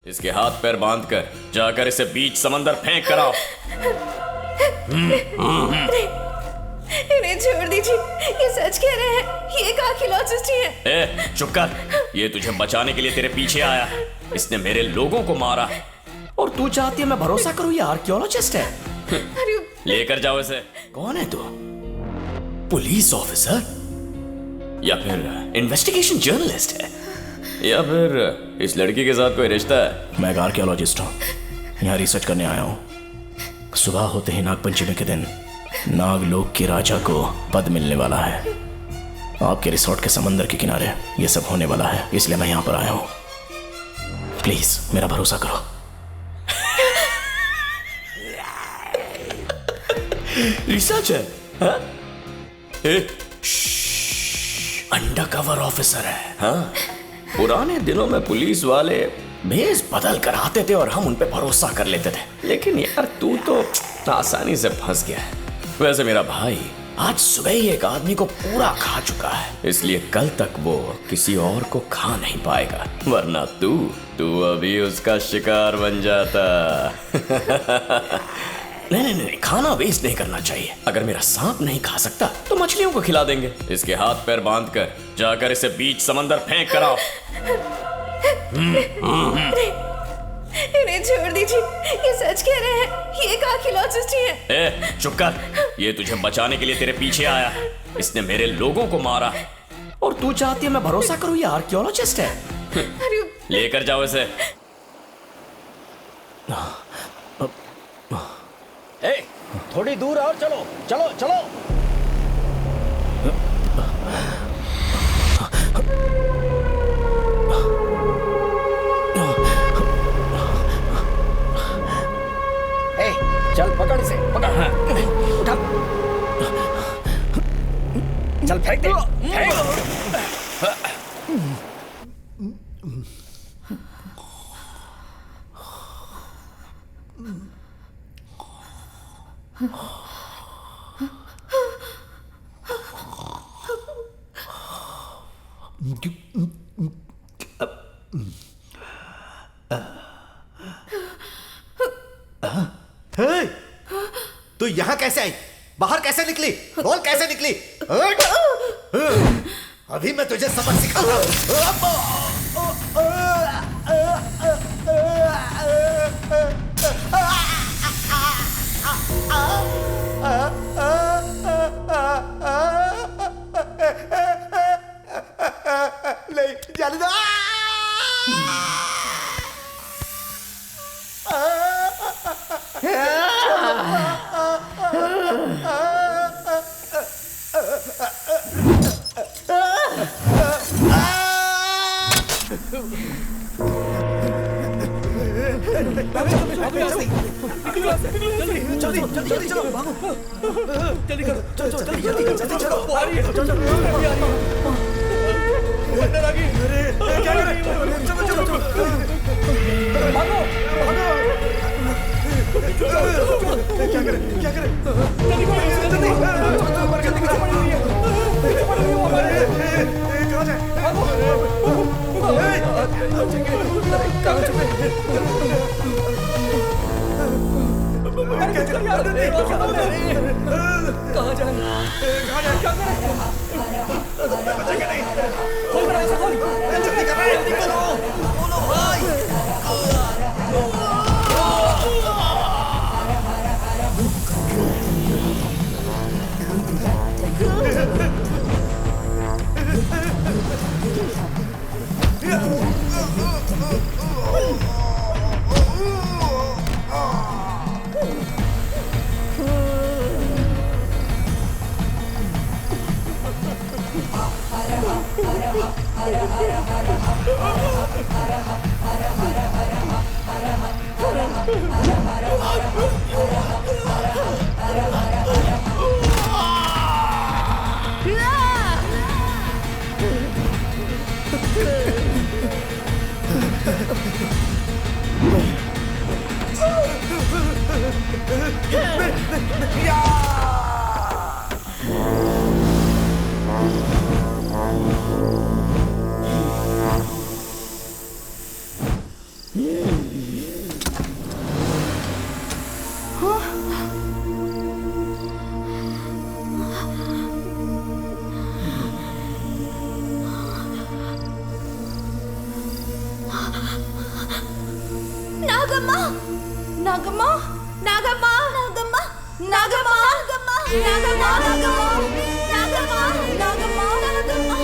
इसके हाथ पैर बांध कर जाकर इसे बीच समंदर फेंक कर आओ। इन्हें छोड़ दीजिए, ये सच कह रहे हैं, ये एक आर्कियोलॉजिस्ट ही है। ए, चुप कर। ये तुझे बचाने के लिए तेरे पीछे आया। इसने मेरे लोगों को मारा और तू चाहती है मैं भरोसा करूं ये आर्कियोलॉजिस्ट है? अरे लेकर जाओ इसे। कौन है तू? पुलिस ऑफिसर या फिर इन्वेस्टिगेशन जर्नलिस्ट है या फिर इस लड़की के साथ कोई रिश्ता है? मैं एक आर्कियोलॉजिस्ट हूँ, यहाँ रिसर्च करने आया हूँ। सुबह होते ही नागपंचमी के दिन नागलोक के राजा को पद मिलने वाला है। आपके रिसोर्ट के समंदर के किनारे ये सब होने वाला है, इसलिए मैं यहाँ पर आया हूँ। प्लीज मेरा भरोसा करो। रिसर्च है हाँ? अंडर कवर ऑफिसर है हाँ? पुराने दिनों में पुलिस वाले भेस बदल कर आते थे और हम उन पे भरोसा कर लेते थे, लेकिन यार तू तो आसानी से फंस गया है। वैसे मेरा भाई आज सुबह ही एक आदमी को पूरा खा चुका है, इसलिए कल तक वो किसी और को खा नहीं पाएगा, वरना तू अभी उसका शिकार बन जाता। नहीं, खाना वेस्ट नहीं करना चाहिए। अगर मेरा सांप नहीं खा सकता तो मछलियों को खिला देंगे। इसके हाथ पैर बांध कर जाकर इसे बीच समंदर फेंक कर आओ। इन्हें छोड़ दीजिए, ये सच कह रहे हैं, ये एक आर्कियोलॉजिस्ट ही है। ए, चुप कर। ये तुझे बचाने के लिए तेरे पीछे आया। इसने मेरे लोगों को मारा और तू चाहती है मैं भरोसा करूं ये आर्कियोलॉजिस्ट है? अरे लेकर जाओ इसे। ए, थोड़ी दूर और चलो चलो चलो। ए, चल पकड़ इसे, पकड़। उठा, चल फेंक दे, फेंक। तू यहाँ कैसे आई? बाहर कैसे निकली? बोल कैसे निकली? अभी मैं तुझे सबक सिखाऊंगा। नहीं जाने दो। जल्दी चलो, भागो। जल्दी करो, जल्दी चलो। अंदर आ गई। अरे क्या कर रहे हो? चलो भागो। क्या करें? जल्दी कहाँ जाए? नागम्मा नागम्मा नागम्मा नागम्मा नागम्मा नागम्मा नागम्मा नागम्मा नागम्मा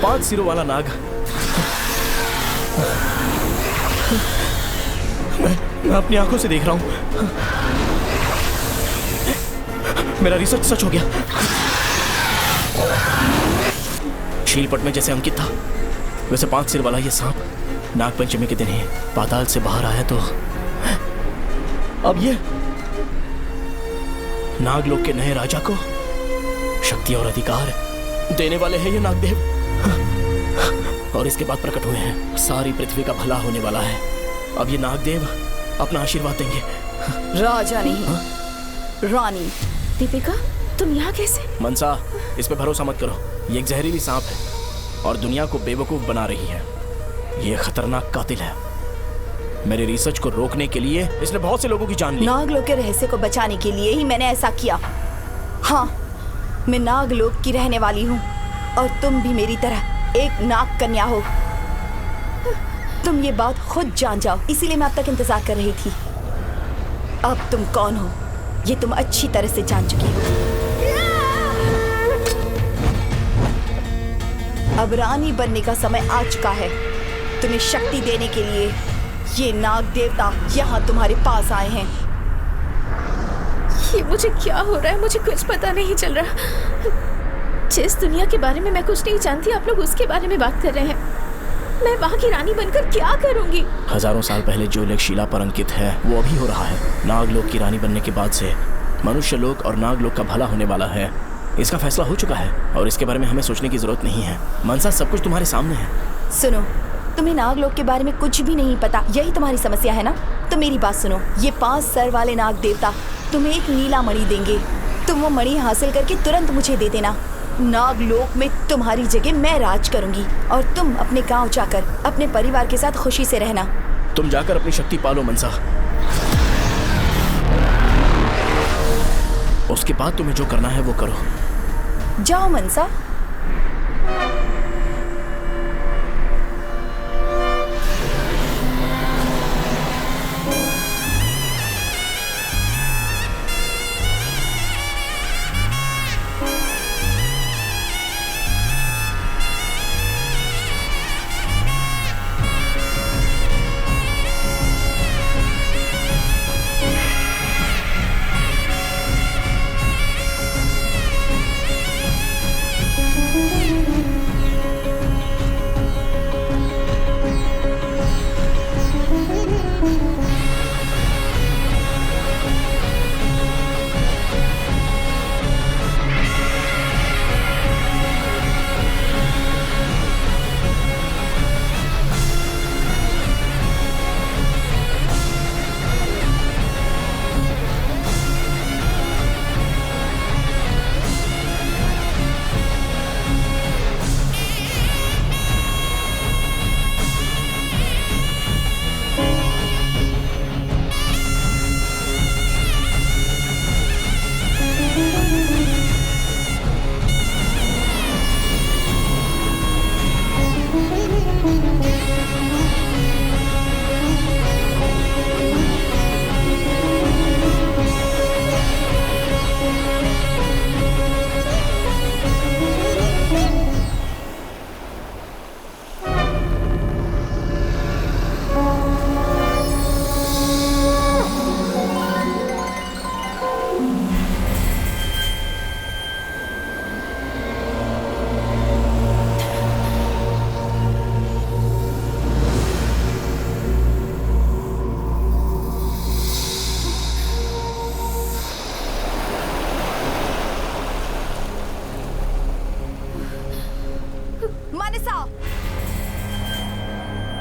पांच सिरों वाला नाग। मैं अपनी आंखों से देख रहा हूं। मेरा रिसर्च सच हो गया। शीलपट में जैसे अंकित था वैसे 5 सिर वाला ये सांप नागपंचमी के दिन ही पाताल से बाहर आया। तो अब ये नागलोक के नए राजा को शक्ति और अधिकार देने वाले हैं ये नागदेव। और इसके बाद प्रकट हुए हैं सारी पृथ्वी का भला होने वाला है। अब ये नागदेव अपना आशीर्वाद देंगे। राजा नहीं रानी। दीपिका तुम यहाँ कैसे? मनसा, इस पे भरोसा मत करो। ये एक जहरीली सांप है और दुनिया को बेवकूफ बना रही है। ये खतरनाक कातिल है। मेरे रिसर्च को रोकने के लिए इसने बहुत से लोगों की जान ली। नागलोक के रहस्य को बचाने के लिए ही मैंने ऐसा किया। हाँ, मैं नागलोक की रहने वाली हूँ और तुम भी मेरी तरह एक नाग कन्या हो। तुम ये बात खुद जान जाओ, इसीलिए मैं अब तक इंतजार कर रही थी। अब तुम कौन हो ये तुम अच्छी तरह से जान चुकी हो। अब रानी बनने का समय आ चुका है। तुम्हें शक्ति देने के लिए ये नाग देवता यहाँ तुम्हारे पास आए हैं। ये मुझे क्या हो रहा है? मुझे कुछ पता नहीं चल रहा। जिस दुनिया के बारे में मैं कुछ नहीं जानती, आप लोग उसके बारे में बात कर रहे हैं। मैं वहाँ की रानी बनकर क्या करूँगी? हजारों साल पहले जो लेख शिला पर अंकित है वो अभी हो रहा है। नागलोक की रानी बनने के बाद से मनुष्य लोक और नागलोक का भला होने वाला है। इसका फैसला हो चुका है और इसके बारे में हमें सोचने की जरूरत नहीं है। मनसा, सब कुछ तुम्हारे सामने है। सुनो, तुम्हें नागलोक के बारे में कुछ भी नहीं पता, यही तुम्हारी समस्या है ना? तो मेरी बात सुनो। ये 5 सर वाले नाग देवता तुम्हें एक नीला मणि देंगे। तुम वो मणि हासिल करके तुरंत मुझे दे देना। नागलोक में तुम्हारी जगह मैं राज करूंगी और तुम अपने गांव जाकर अपने परिवार के साथ खुशी से रहना। तुम जाकर अपनी शक्ति पालो मनसा। उसके बाद तुम्हें जो करना है वो करो। जाओ मनसा।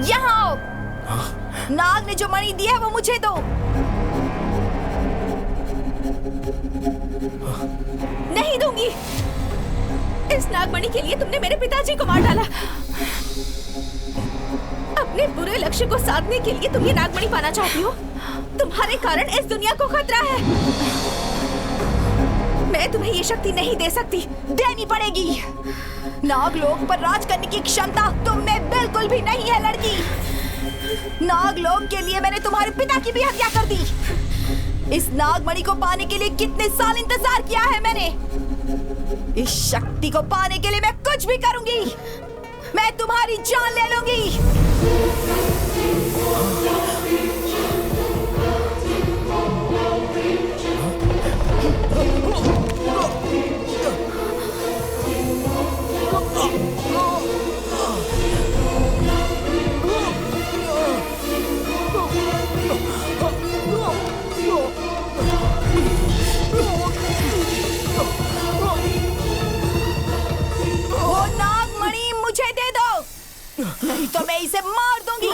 यहाँ आओ। नाग ने जो मणि दी है वो मुझे दो। पाएगी। इस नागमणि के लिए तुमने मेरे पिताजी को मार डाला। अपने बुरे लक्ष्य को साधने के लिए तुम ये नागमणि पाना चाहती हो। तुम्हारे कारण इस दुनिया को खतरा है। मैं तुम्हें ये शक्ति नहीं दे सकती। देनी पड़ेगी। नागलोक पर राज करने की क्षमता तुम में बिल्कुल भी नहीं है लड़की। नागलोक के लिए मैंने तुम्हारे पिता की भी हत्या कर दी। इस नागमणि को पाने के लिए कितने साल इंतजार किया है मैंने। इस शक्ति को पाने के लिए मैं कुछ भी करूंगी। मैं तुम्हारी जान ले लूंगी। वो नागमणि मुझे दे दो, नहीं तो मैं इसे मार दूंगी।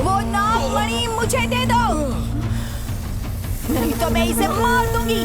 वो नागमणि मुझे दे दो, नहीं तो मैं इसे मार दूंगी।